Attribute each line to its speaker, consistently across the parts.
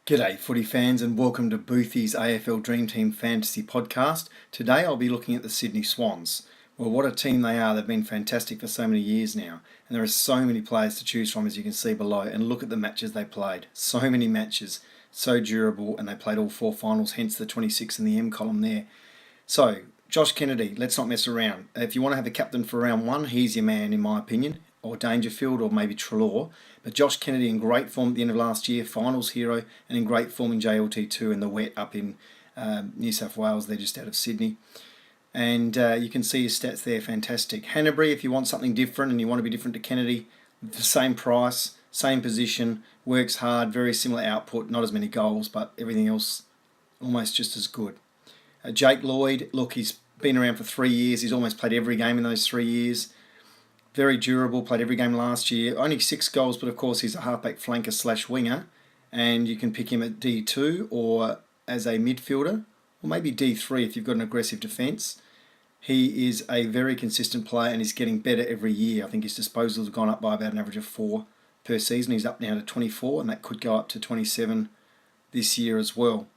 Speaker 1: G'day footy fans and welcome to Boothy's AFL Dream Team Fantasy Podcast. Today I'll be looking at the Sydney Swans. Well, what a team they are. They've been fantastic for so many years now. And there are so many players to choose from, as you can see below. And look at the matches they played. So many matches, so durable, and they played all four finals, hence the 26 in the M column there. So, Josh Kennedy, let's not mess around. If you want to have a captain for round one, he's your man in my opinion. Or Dangerfield, or maybe Treloar. But Josh Kennedy in great form at the end of last year, finals hero, and in great form in JLT2 in the wet up in New South Wales. They're just out of Sydney. And you can see his stats there, fantastic. Hanbury, if you want something different and you want to be different to Kennedy, the same price, same position, works hard, very similar output, not as many goals, but everything else almost just as good. Jake Lloyd, look, he's been around for 3 years. He's almost played every game in those 3 years. Very durable, played every game last year. Only 6 goals, but of course he's a halfback flanker / winger. And you can pick him at D2 or as a midfielder, or maybe D3 if you've got an aggressive defence. He is a very consistent player and is getting better every year. I think his disposals have gone up by about an average of 4 per season. He's up now to 24, and that could go up to 27 this year as well.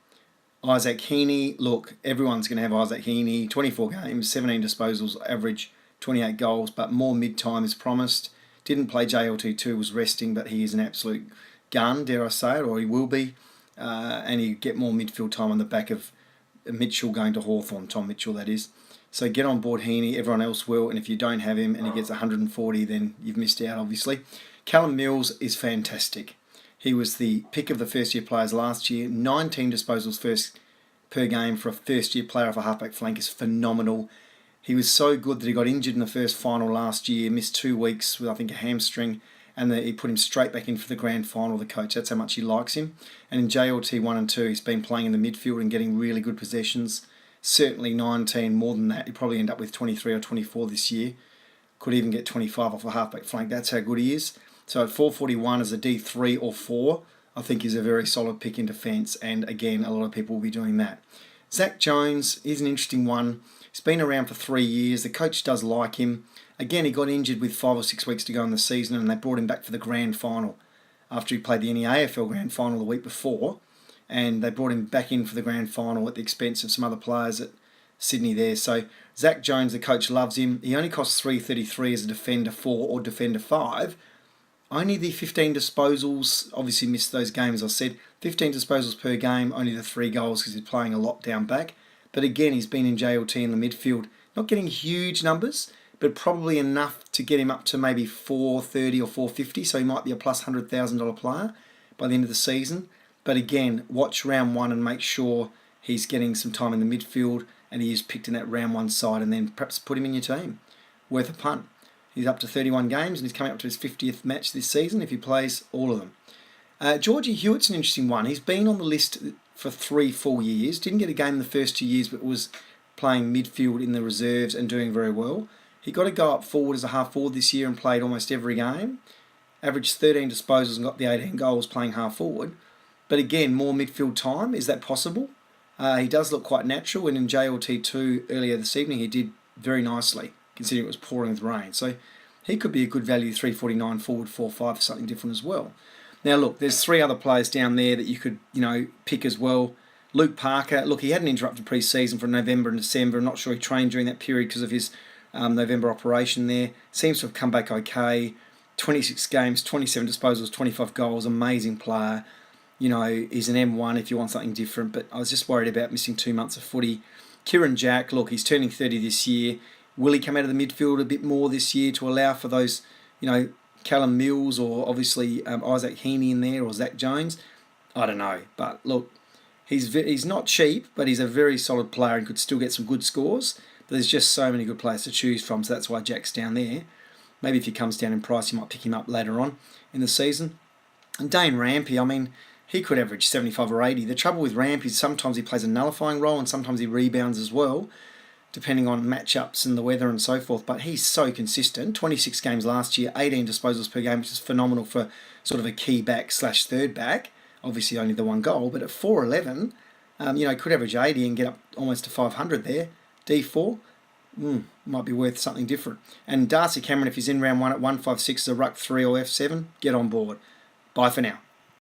Speaker 1: Isaac Heaney, look, everyone's going to have Isaac Heaney. 24 games, 17 disposals, average 28 goals, but more mid-time is promised. Didn't play JLT2, was resting, but he is an absolute gun, dare I say it, or he will be. And he'll get more midfield time on the back of Mitchell going to Hawthorn, Tom Mitchell that is. So get on board Heaney, everyone else will, and if you don't have him and he gets 140, then you've missed out, obviously. Callum Mills is fantastic. He was the pick of the first-year players last year. 19 disposals per game for a first-year player off a halfback flank is phenomenal. He was so good that he got injured in the first final last year, missed 2 weeks with, I think, a hamstring, and he put him straight back in for the grand final, the coach. That's how much he likes him. And in JLT 1 and 2, he's been playing in the midfield and getting really good possessions. Certainly 19, more than that. He'll probably end up with 23 or 24 this year. Could even get 25 off a halfback flank. That's how good he is. So at 441 as a D3 or 4, I think he's a very solid pick in defence. And again, a lot of people will be doing that. Zach Jones is an interesting one. He's been around for 3 years. The coach does like him. Again, he got injured with 5 or 6 weeks to go in the season, and they brought him back for the grand final after he played the AFL grand final the week before. And they brought him back in for the grand final at the expense of some other players at Sydney there. So Zach Jones, the coach, loves him. He only costs $3.33 as a defender 4 or defender 5. Only the 15 disposals, obviously missed those games I said. 15 disposals per game, only the 3 goals because he's playing a lot down back. But again, he's been in JLT in the midfield. Not getting huge numbers, but probably enough to get him up to maybe 430 or 450. So he might be a plus $100,000 player by the end of the season. But again, watch round one and make sure he's getting some time in the midfield and he is picked in that round one side, and then perhaps put him in your team. Worth a punt. He's up to 31 games and he's coming up to his 50th match this season if he plays all of them. Georgie Hewitt's an interesting one. He's been on the list for 3 full years. Didn't get a game in the first 2 years, but was playing midfield in the reserves and doing very well. He got to go up forward as a half forward this year and played almost every game. Averaged 13 disposals and got the 18 goals playing half forward. But again, more midfield time. Is that possible? He does look quite natural, and in JLT2 earlier this evening he did very nicely, considering it was pouring with rain. So he could be a good value, 349 forward, 4-5 for something different as well. Now look, there's 3 other players down there that you could, pick as well. Luke Parker, look, he had an interrupted pre-season for November and December. I'm not sure he trained during that period because of his November operation there. Seems to have come back okay. 26 games, 27 disposals, 25 goals, amazing player. He's an M1 if you want something different, but I was just worried about missing 2 months of footy. Kieran Jack, look, he's turning 30 this year. Will he come out of the midfield a bit more this year to allow for those, Callum Mills or obviously Isaac Heaney in there or Zach Jones? I don't know. But look, he's not cheap, but he's a very solid player and could still get some good scores. But there's just so many good players to choose from, so that's why Jack's down there. Maybe if he comes down in price, you might pick him up later on in the season. And Dane Rampy, he could average 75 or 80. The trouble with Rampy is sometimes he plays a nullifying role and sometimes he rebounds as well, depending on matchups and the weather and so forth. But he's so consistent. 26 games last year, 18 disposals per game, which is phenomenal for sort of a key back / third back. Obviously only the 1 goal, but at 411, could average 80 and get up almost to 500 there. D4, might be worth something different. And Darcy Cameron, if he's in round 1 at 156 as a ruck 3 or F7, get on board. Bye for now.